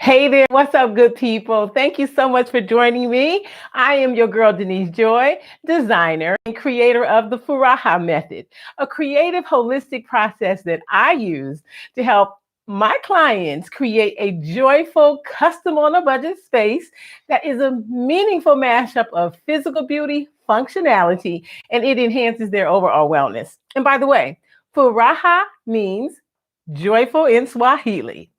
Hey there, what's up, good people? Thank you so much for joining me. I am your girl, Denise Joy, designer and creator of the Furaha Method, a creative, holistic process that I use to help my clients create a joyful, custom on a budget space that is a meaningful mashup of physical beauty, functionality, and it enhances their overall wellness. And by the way, Furaha means joyful in Swahili.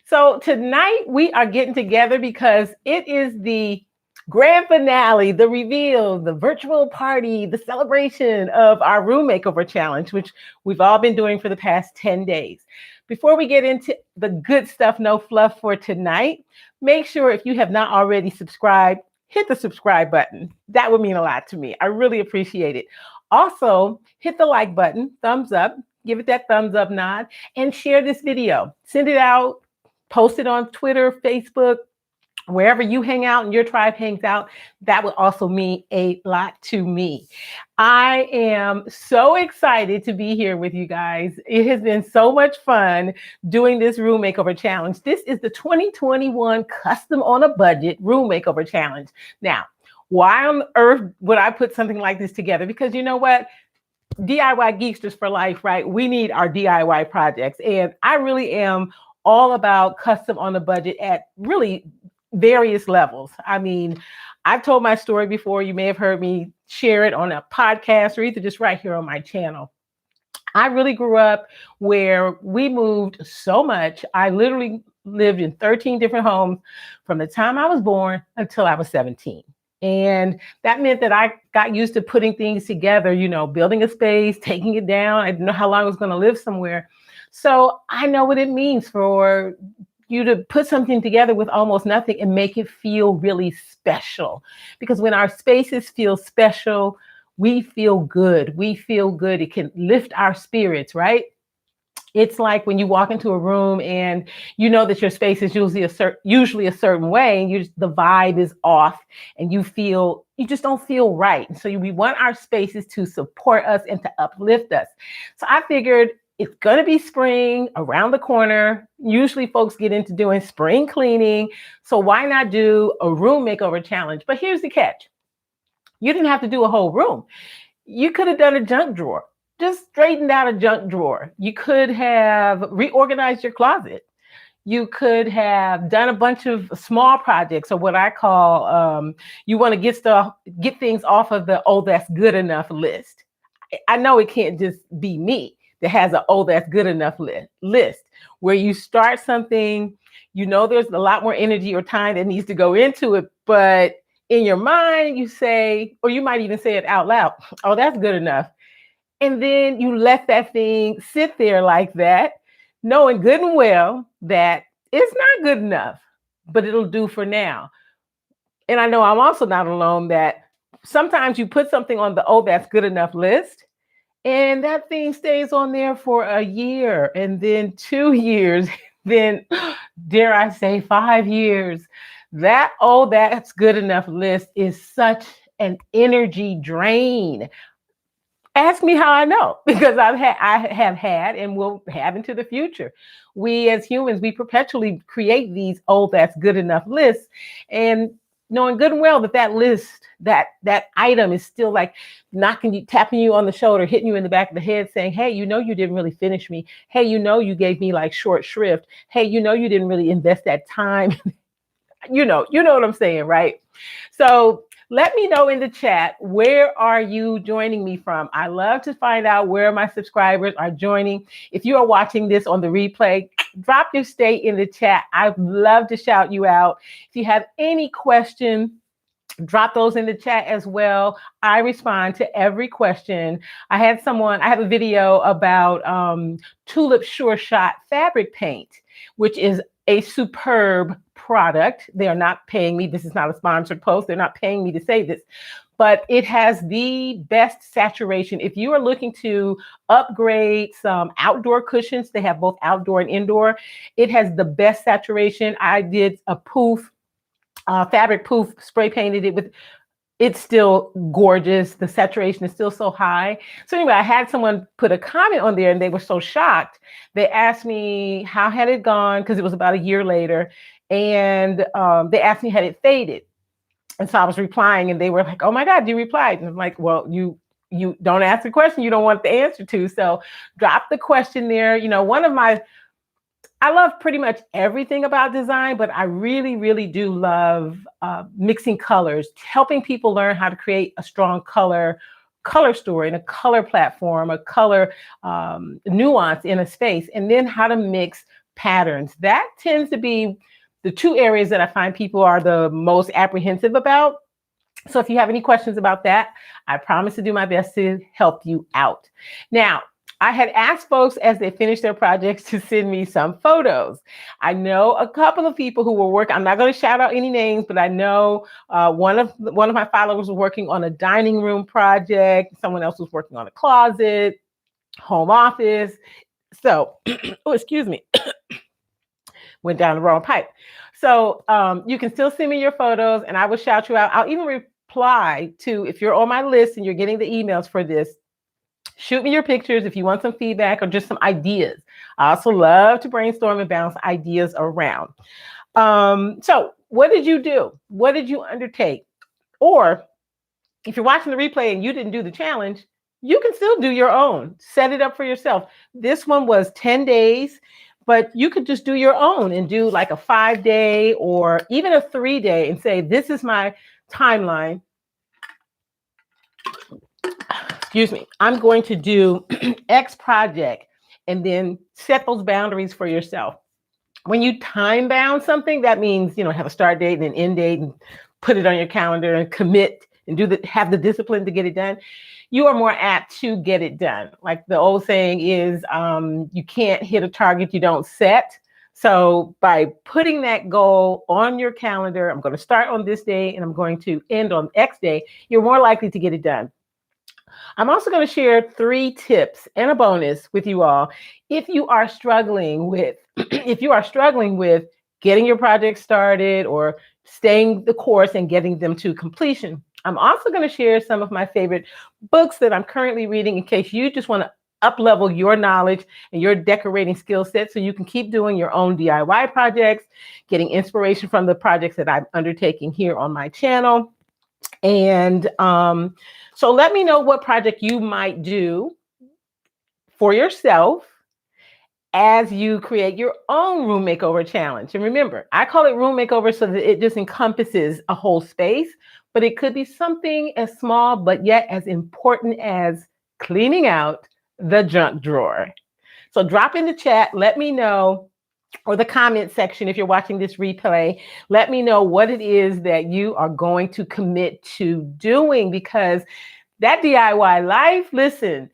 So tonight we are getting together because it is the grand finale, the reveal, the virtual party, the celebration of our Room Makeover Challenge, which we've all been doing for the past 10 days. Before we get into the good stuff, no fluff for tonight, make sure if you have not already subscribed, hit the subscribe button. That would mean a lot to me. I really appreciate it. Also, hit the like button, thumbs up, give it that thumbs up nod, and share this video. Send it out. Post it on Twitter, Facebook, wherever you hang out and your tribe hangs out. That would also mean a lot to me. I am so excited to be here with you guys. It has been so much fun doing this Room Makeover Challenge. This is the 2021 Custom on a Budget Room Makeover Challenge. Now, why on earth would I put something like this together? Because you know what? DIY Geeksters for life, right? We need our DIY projects. And I really am all about custom on a budget at really various levels. I mean, I've told my story before. You may have heard me share it on a podcast or either just right here on my channel. I really grew up where we moved so much. I literally lived in 13 different homes from the time I was born until I was 17. And that meant that I got used to putting things together, you know, building a space, taking it down. I didn't know how long I was going to live somewhere. So I know what it means for you to put something together with almost nothing and make it feel really special. Because when our spaces feel special, we feel good. We feel good. It can lift our spirits, right? It's like when you walk into a room and you know that your space is usually a certain way, and the vibe is off, and you just don't feel right. And so we want our spaces to support us and to uplift us. So I figured it's going to be spring around the corner. Usually folks get into doing spring cleaning. So why not do a room makeover challenge? But here's the catch. You didn't have to do a whole room. You could have done a junk drawer. Just straightened out a junk drawer. You could have reorganized your closet. You could have done a bunch of small projects, or what I call, you want to get things off of the, oh, that's good enough list. I know it can't just be me that has a, oh, that's good enough list, where you start something, you know, there's a lot more energy or time that needs to go into it, but in your mind you say, or you might even say it out loud, oh, that's good enough. And then you let that thing sit there like that, knowing good and well that it's not good enough, but it'll do for now. And I know I'm also not alone that sometimes you put something on the, oh, that's good enough list, and that thing stays on there for a year, and then 2 years, then dare I say 5 years. That, oh, that's good enough list is such an energy drain. Ask me how I know, because I have had and will have into the future. We as humans, we perpetually create these, oh, that's good enough lists, and knowing good and well that list, that item is still like tapping you on the shoulder, hitting you in the back of the head saying, hey, you know, you didn't really finish me. Hey, you know, you gave me like short shrift. Hey, you know, you didn't really invest that time. you know what I'm saying, right? So let me know in the chat, where are you joining me from? I love to find out where my subscribers are joining. If you are watching this on the replay, drop your state in the chat. I'd love to shout you out. If you have any questions, drop those in the chat as well. I respond to every question. I have a video about Tulip Sure Shot fabric paint, which is a superb product. They are not paying me. This is not a sponsored post. They're not paying me to say this, but it has the best saturation. If you are looking to upgrade some outdoor cushions, they have both outdoor and indoor. It has the best saturation. I did a fabric poof, spray painted it with, it's still gorgeous. The saturation is still so high. So anyway, I had someone put a comment on there and they were so shocked. They asked me how had it gone, because it was about a year later. And they asked me, had it faded? And so I was replying, and they were like, "Oh my God, you replied." And I'm like, "Well, you don't ask a question you don't want the answer to. So drop the question there. I love pretty much everything about design, but I really, really do love mixing colors, helping people learn how to create a strong color story and a color platform, a color nuance in a space, and then how to mix patterns. That tends to be the two areas that I find people are the most apprehensive about. So if you have any questions about that, I promise to do my best to help you out. Now, I had asked folks as they finished their projects to send me some photos. I know a couple of people who were working. I'm not going to shout out any names, but I know one of my followers was working on a dining room project. Someone else was working on a closet, home office. So, oh, excuse me, went down the wrong pipe. So you can still send me your photos, and I will shout you out. I'll even reply to, if you're on my list and you're getting the emails for this, shoot me your pictures if you want some feedback or just some ideas. I also love to brainstorm and bounce ideas around. So what did you do? What did you undertake? Or if you're watching the replay and you didn't do the challenge, you can still do your own. Set it up for yourself. This one was 10 days, but you could just do your own and do like a 5-day or even a 3-day and say, this is my timeline. Excuse me, I'm going to do X project, and then set those boundaries for yourself. When you time bound something, that means, have a start date and an end date and put it on your calendar and commit and have the discipline to get it done. You are more apt to get it done. Like the old saying is, you can't hit a target you don't set. So by putting that goal on your calendar, I'm going to start on this day and I'm going to end on X day, you're more likely to get it done. I'm also going to share 3 tips and a bonus with you all if you are struggling with getting your project started or staying the course and getting them to completion. I'm also going to share some of my favorite books that I'm currently reading in case you just want to up-level your knowledge and your decorating skill set so you can keep doing your own DIY projects, getting inspiration from the projects that I'm undertaking here on my channel. And so let me know what project you might do for yourself as you create your own room makeover challenge. And remember, I call it room makeover so that it just encompasses a whole space, but it could be something as small, but yet as important as cleaning out the junk drawer. So drop in the chat, let me know, or the comment section if you're watching this replay, let me know what it is that you are going to commit to doing, because that DIY life, listen,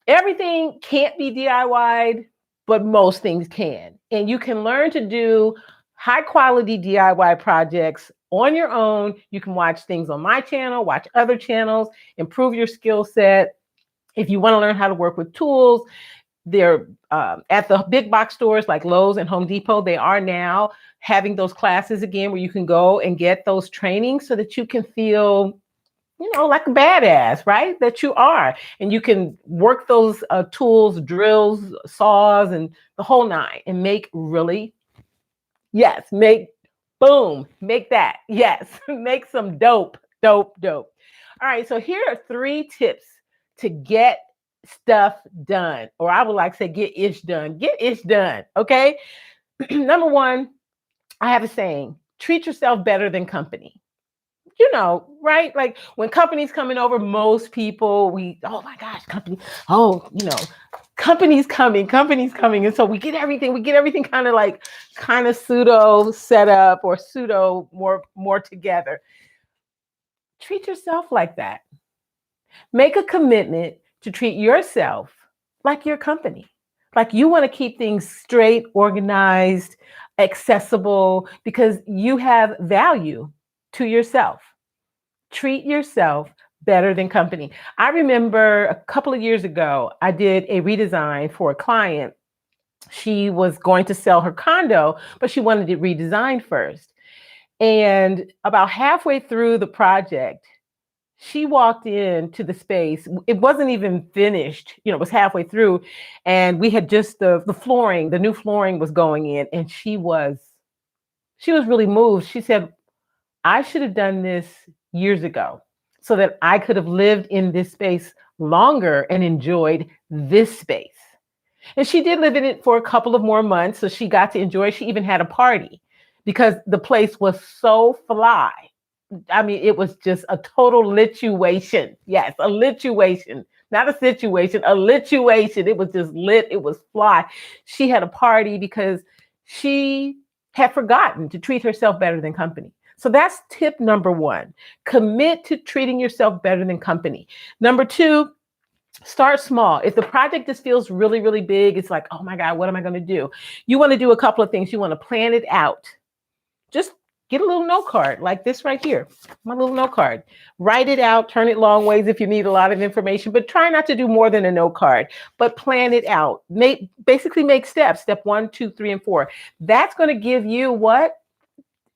everything can't be DIY'd, but most things can. And you can learn to do high quality DIY projects on your own. You can watch things on my channel, watch other channels, improve your skill set. If you want to learn how to work with tools, they're at the big box stores like Lowe's and Home Depot. They are now having those classes again where you can go and get those trainings so that you can feel, like a badass, right? That you are. And you can work those tools, drills, saws, and the whole nine and make that. Yes, make some dope. All right, so here are 3 tips to get stuff done, or I would like to say get ish done. Okay. Number 1, I have a saying, treat yourself better than company. Right? Like when company's coming over, most people, oh my gosh, company, company's coming. And so we get everything kind of pseudo set up or pseudo more together. Treat yourself like that. Make a commitment to treat yourself like your company. Like you want to keep things straight, organized, accessible, because you have value to yourself. Treat yourself better than company. I remember a couple of years ago, I did a redesign for a client. She was going to sell her condo, but she wanted it redesigned first. And about halfway through the project, she walked into the space. It wasn't even finished, it was halfway through. And we had just the flooring, the new flooring was going in, and she was she was really moved. She said, I should have done this years ago so that I could have lived in this space longer and enjoyed this space. And she did live in it for a couple of more months. So she got to enjoy it. She even had a party because the place was so fly. I mean, it was just a total lituation. Yes, a lituation, not a situation, a lituation. It was just lit. It was fly. She had a party because she had forgotten to treat herself better than company. So that's tip number one. Commit to treating yourself better than company. Number two, start small. If the project just feels really, really big, it's like, oh my God, what am I going to do? You want to do a couple of things. You want to plan it out. Just get a little note card like this right here, my little note card. Write it out, turn it long ways if you need a lot of information, but try not to do more than a note card, but plan it out. Basically make steps, step 1, 2, 3, and 4. That's going to give you what?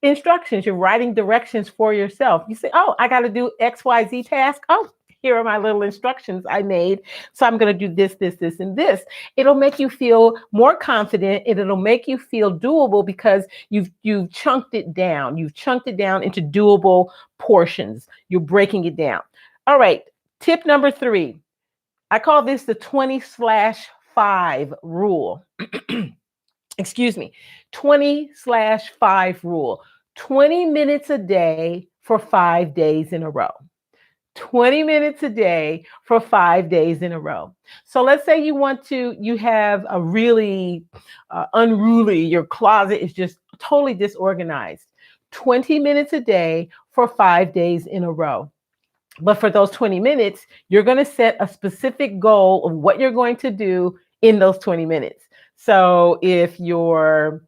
Instructions. You're writing directions for yourself. You say, oh, I got to do XYZ task. Oh, here are my little instructions I made. So I'm going to do this, this, this, and this. It'll make you feel more confident and it'll make you feel doable because you've chunked it down. You've chunked it down into doable portions. You're breaking it down. All right. Tip number 3. I call this the 20/5 rule. Excuse me. 20/5 rule. 20 minutes a day for 5 days in a row. 20 minutes a day for 5 days in a row. So let's say you have a really unruly, your closet is just totally disorganized. 20 minutes a day for 5 days in a row. But for those 20 minutes, you're going to set a specific goal of what you're going to do in those 20 minutes. So if your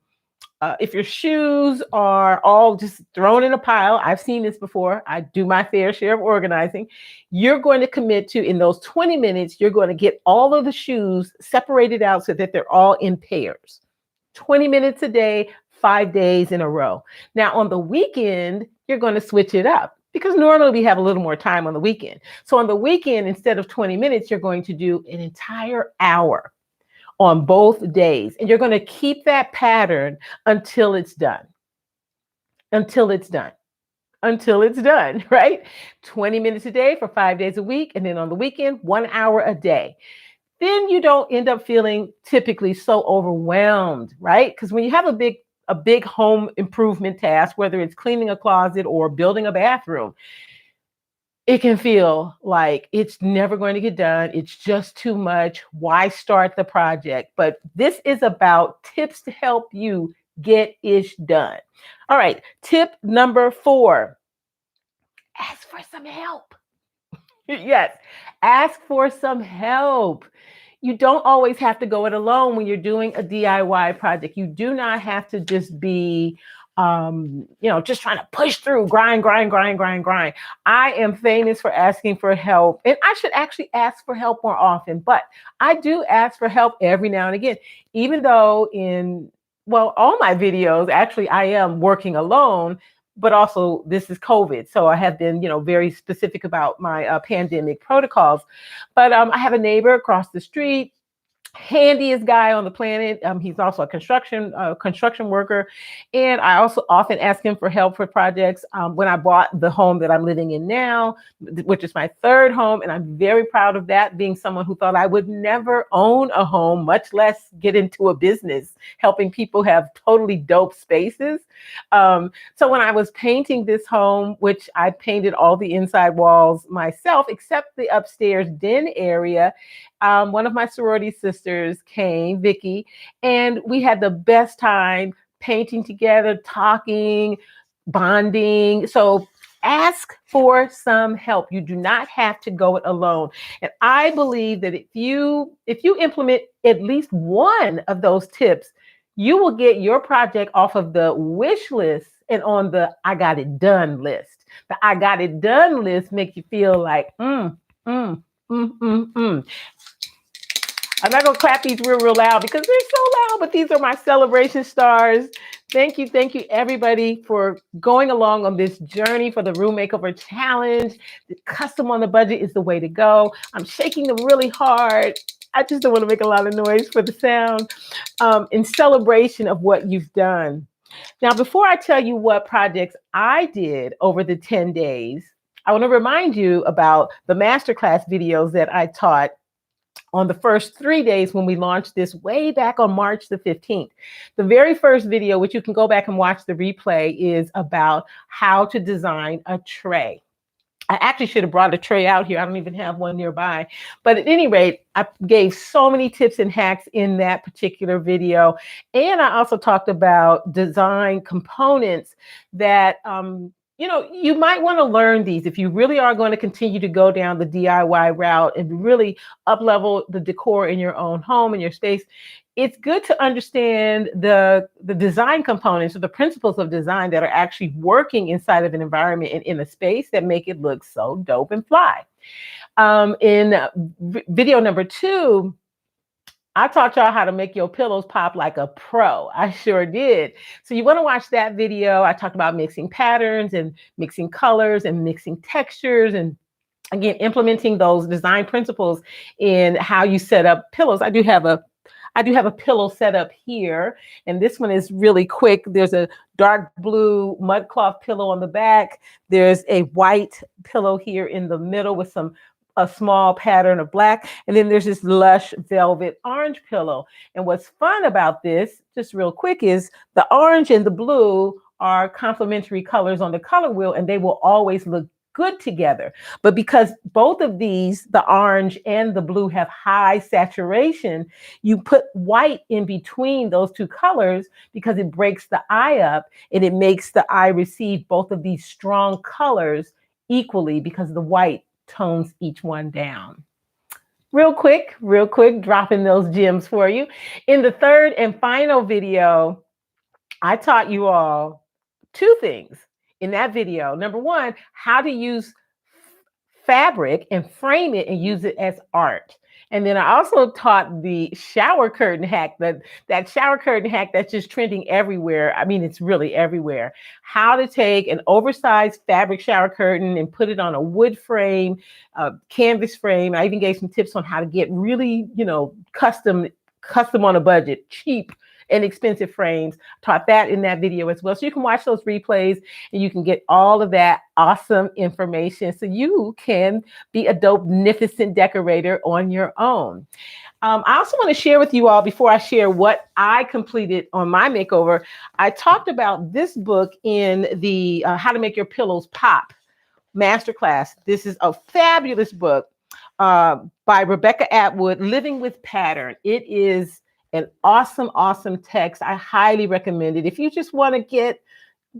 shoes are all just thrown in a pile, I've seen this before. I do my fair share of organizing. You're going to commit to, in those 20 minutes, you're going to get all of the shoes separated out so that they're all in pairs. 20 minutes a day, 5 days in a row. Now, on the weekend, you're going to switch it up because normally we have a little more time on the weekend. So on the weekend, instead of 20 minutes, you're going to do an entire hour on both days. And you're going to keep that pattern until it's done. Until it's done. Until it's done, right? 20 minutes a day for 5 days a week. And then on the weekend, 1 hour a day. Then you don't end up feeling typically so overwhelmed, right? Because when you have a big home improvement task, whether it's cleaning a closet or building a bathroom, it can feel like it's never going to get done. It's just too much. Why start the project? But this is about tips to help you get ish done. All right. Tip number 4, ask for some help. Yes. Ask for some help. You don't always have to go it alone when you're doing a DIY project. You do not have to just be just trying to push through, grind. I am famous for asking for help, and I should actually ask for help more often, but I do ask for help every now and again, even though all my videos, actually, I am working alone, but also this is COVID. So I have been, very specific about my pandemic protocols, but I have a neighbor across the street, handiest guy on the planet. He's also a construction worker. And I also often ask him for help for projects. When I bought the home that I'm living in now, which is my 3rd home, and I'm very proud of that, being someone who thought I would never own a home, much less get into a business helping people have totally dope spaces. So when I was painting this home, which I painted all the inside walls myself, except the upstairs den area, one of my sorority sisters came, Vicky, and we had the best time painting together, talking, bonding. So ask for some help. You do not have to go it alone. And I believe that if you implement at least one of those tips, you will get your project off of the wish list and on the I got it done list. The I got it done list makes you feel like, I'm not going to clap these real loud because they're so loud, but these are my celebration stars. Thank you, everybody, for going along on this journey for the Room Makeover Challenge. The custom on the budget is the way to go. I'm shaking them really hard. I just don't want to make a lot of noise for the sound. In celebration of what you've done. Now, before I tell you what projects I did over the 10 days, I want to remind you about the masterclass videos that I taught on the first 3 days when we launched this way back on March the 15th. The very first video, which you can go back and watch the replay, is about how to design a tray. I actually should have brought a tray out here. I don't even have one nearby. But at any rate, I gave so many tips and hacks in that particular video. And I also talked about design components that, you might want to learn these if you really are going to continue to go down the DIY route and really up-level the decor in your own home and your space. It's good to understand the design components or the principles of design that are actually working inside of an environment and in a space that make it look so dope and fly. In video number 2, I taught y'all how to make your pillows pop like a pro. I sure did. So you want to watch that video. I talked about mixing patterns and mixing colors and mixing textures, and again, implementing those design principles in how you set up pillows. I do have a pillow set up here, and this one is really quick. There's a dark blue mud cloth pillow on the back. There's a white pillow here in the middle with a small pattern of black. And then there's this lush velvet orange pillow. And what's fun about this, just real quick, is the orange and the blue are complementary colors on the color wheel, and they will always look good together. But because both of these, the orange and the blue, have high saturation, you put white in between those two colors because it breaks the eye up and it makes the eye receive both of these strong colors equally because the white tones each one down. Real quick, dropping those gems for you. In the third and final video, I taught you all 2 things in that video. Number 1, how to use fabric and frame it and use it as art. And then I also taught the shower curtain hack, that shower curtain hack that's just trending everywhere. I mean, it's really everywhere. How to take an oversized fabric shower curtain and put it on a wood frame, a canvas frame. I even gave some tips on how to get really, custom on a budget, cheap and expensive frames. Taught that in that video as well. So you can watch those replays and you can get all of that awesome information so you can be a dope-nificent decorator on your own. I also want to share with you all, before I share what I completed on my makeover, I talked about this book in the How to Make Your Pillows Pop masterclass. This is a fabulous book by Rebecca Atwood, Living with Pattern. It is an awesome text. I highly recommend it. If you just want to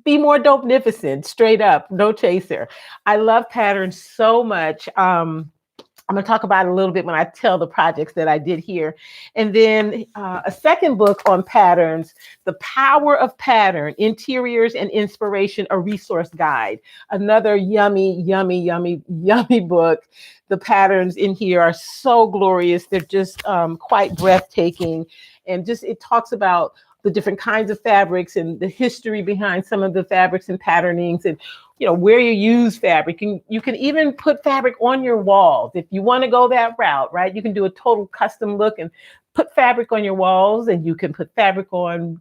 be more dope-nificent, straight up, no chaser. I love patterns so much. I'm going to talk about it a little bit when I tell the projects that I did here. And then a second book on patterns, The Power of Pattern, Interiors and Inspiration, a Resource Guide. Another yummy book. The patterns in here are so glorious. They're just quite breathtaking. And it talks about the different kinds of fabrics and the history behind some of the fabrics and patternings, and where you use fabric. You can even put fabric on your walls if you want to go that route, right? You can do a total custom look and put fabric on your walls, and you can put fabric on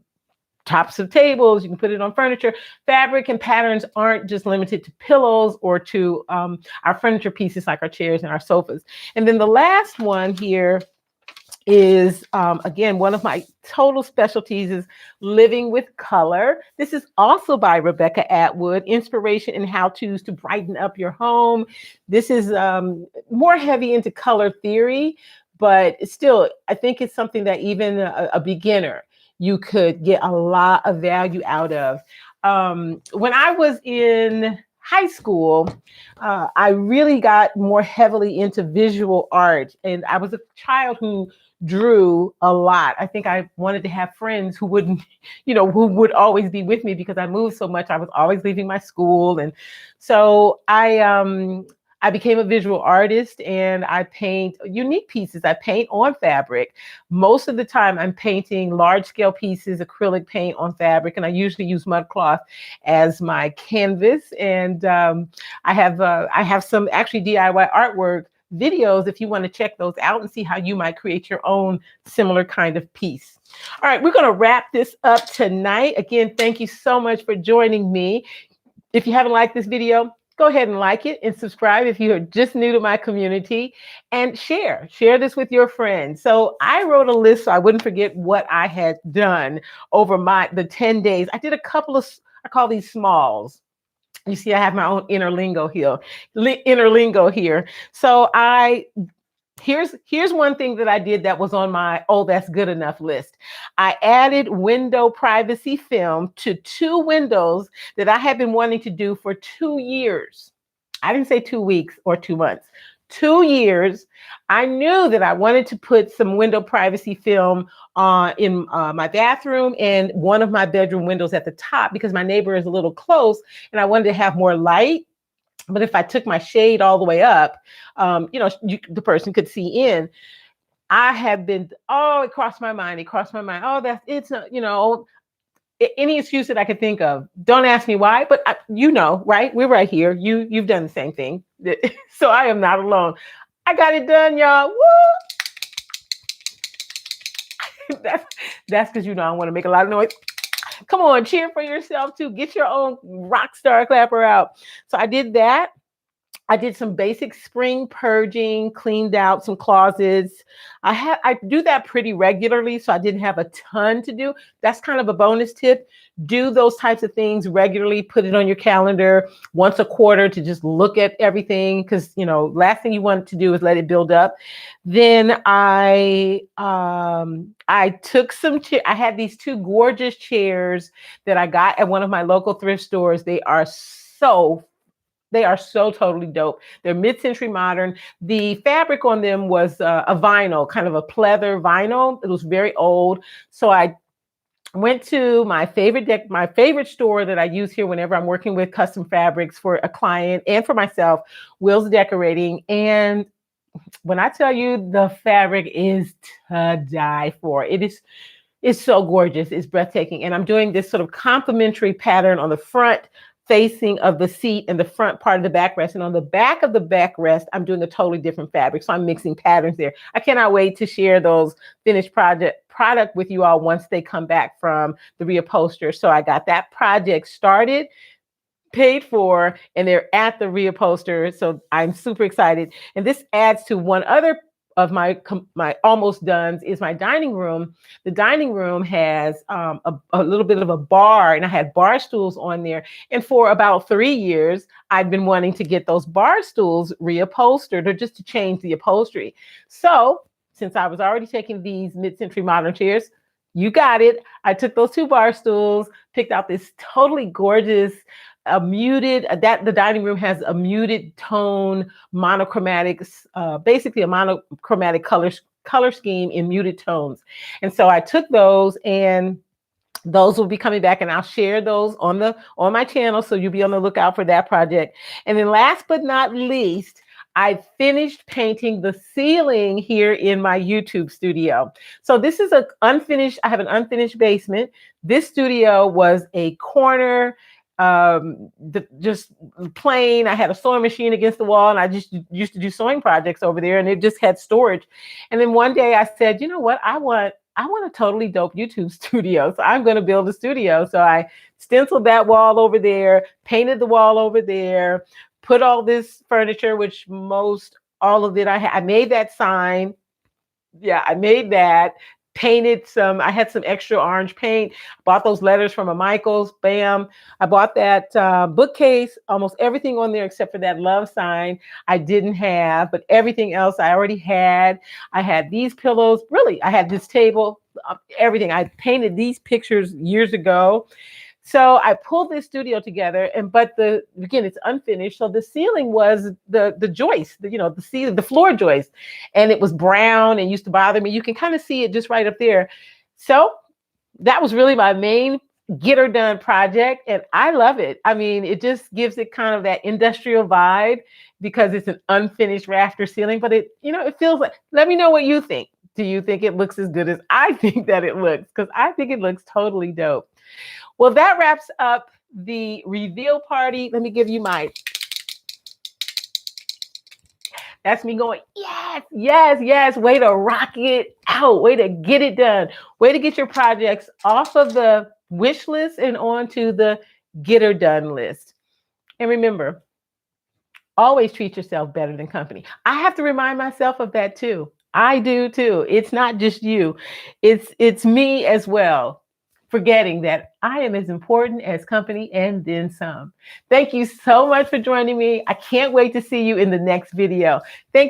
tops of tables. You can put it on furniture. Fabric and patterns aren't just limited to pillows or to our furniture pieces like our chairs and our sofas. And then the last one here is, again, one of my total specialties is Living with Color. This is also by Rebecca Atwood, Inspiration and How-Tos to Brighten Up Your Home. This is more heavy into color theory, but still, I think it's something that even a beginner, you could get a lot of value out of. When I was in high school, I really got more heavily into visual art, and I was a child who drew a lot. I think I wanted to have friends who wouldn't, who would always be with me because I moved so much. I was always leaving my school. And so I became a visual artist, and I paint unique pieces. I paint on fabric. Most of the time I'm painting large scale pieces, acrylic paint on fabric, and I usually use mud cloth as my canvas. And I have some actually DIY artwork videos if you want to check those out and see how you might create your own similar kind of piece. All right, we're going to wrap this up tonight. Again, thank you so much for joining me. If you haven't liked this video, go ahead and like it and subscribe if you are just new to my community, and share this with your friends. So I wrote a list so I wouldn't forget what I had done over the 10 days. I did a couple of, I call these smalls. You see, I have my own inner lingo here. So here's one thing that I did that was on my that's good enough list. I added window privacy film to 2 windows that I have been wanting to do for 2 years. I didn't say 2 weeks or 2 months. 2 years. I knew that I wanted to put some window privacy film in my bathroom and one of my bedroom windows at the top, because my neighbor is a little close and I wanted to have more light. But if I took my shade all the way up, the person could see in. I have been, it crossed my mind. Oh, it's not, any excuse that I could think of. Don't ask me why, but right? We're right here. You've done the same thing. So I am not alone. I got it done, y'all. Woo! That's because I want to make a lot of noise. Come on, cheer for yourself too. Get your own rock star clapper out. So I did that. I did some basic spring purging, cleaned out some closets. I do that pretty regularly, so I didn't have a ton to do. That's kind of a bonus tip. Do those types of things regularly. Put it on your calendar once a quarter to just look at everything, because last thing you want to do is let it build up. Then I took some I had these 2 gorgeous chairs that I got at one of my local thrift stores. They are so totally dope. They're mid-century modern. The fabric on them was a vinyl, kind of a pleather vinyl. It was very old. So I went to my favorite store that I use here whenever I'm working with custom fabrics for a client and for myself, Will's Decorating. And when I tell you, the fabric is to die for. It's so gorgeous. It's breathtaking. And I'm doing this sort of complementary pattern on the front facing of the seat and the front part of the backrest. And on the back of the backrest, I'm doing a totally different fabric. So I'm mixing patterns there. I cannot wait to share those finished product with you all once they come back from the reupholster. So I got that project started, paid for, and they're at the reupholster. So I'm super excited. And this adds to one other of my almost done's is my dining room. The dining room has a little bit of a bar, and I had bar stools on there. And for about 3 years, I'd been wanting to get those bar stools reupholstered, or just to change the upholstery. So since I was already taking these mid-century modern chairs, you got it. I took those 2 bar stools, picked out this totally gorgeous the dining room has a muted tone, monochromatic, basically a monochromatic color scheme in muted tones. And so I took those, and those will be coming back, and I'll share those on my channel. So you'll be on the lookout for that project. And then last but not least, I finished painting the ceiling here in my YouTube studio. So this is I have an unfinished basement. This studio was a corner, just plain. I had a sewing machine against the wall, and I just used to do sewing projects over there, and it just had storage. And then one day I said, you know what? I want a totally dope YouTube studio. So I'm going to build a studio. So I stenciled that wall over there, painted the wall over there, put all this furniture, which all of it I made that sign. Yeah, I made that. Painted I had some extra orange paint, bought those letters from a Michaels, bam. I bought that bookcase, almost everything on there except for that love sign I didn't have, but everything else I already had. I had these pillows, really, I had this table, everything. I painted these pictures years ago. So I pulled this studio together, but again, it's unfinished. So the ceiling was the joist, the ceiling, the floor joist, and it was brown and used to bother me. You can kind of see it just right up there. So that was really my main get her done project, and I love it. I mean, it just gives it kind of that industrial vibe because it's an unfinished rafter ceiling, but it feels like. Let me know what you think. Do you think it looks as good as I think that it looks? Because I think it looks totally dope. Well, that wraps up the reveal party. Let me give you That's me going, yes, yes, yes. Way to rock it out. Way to get it done. Way to get your projects off of the wish list and onto the get her done list. And remember, always treat yourself better than company. I have to remind myself of that too. I do too. It's not just you. It's me as well. Forgetting that I am as important as company and then some. Thank you so much for joining me. I can't wait to see you in the next video. Thank you.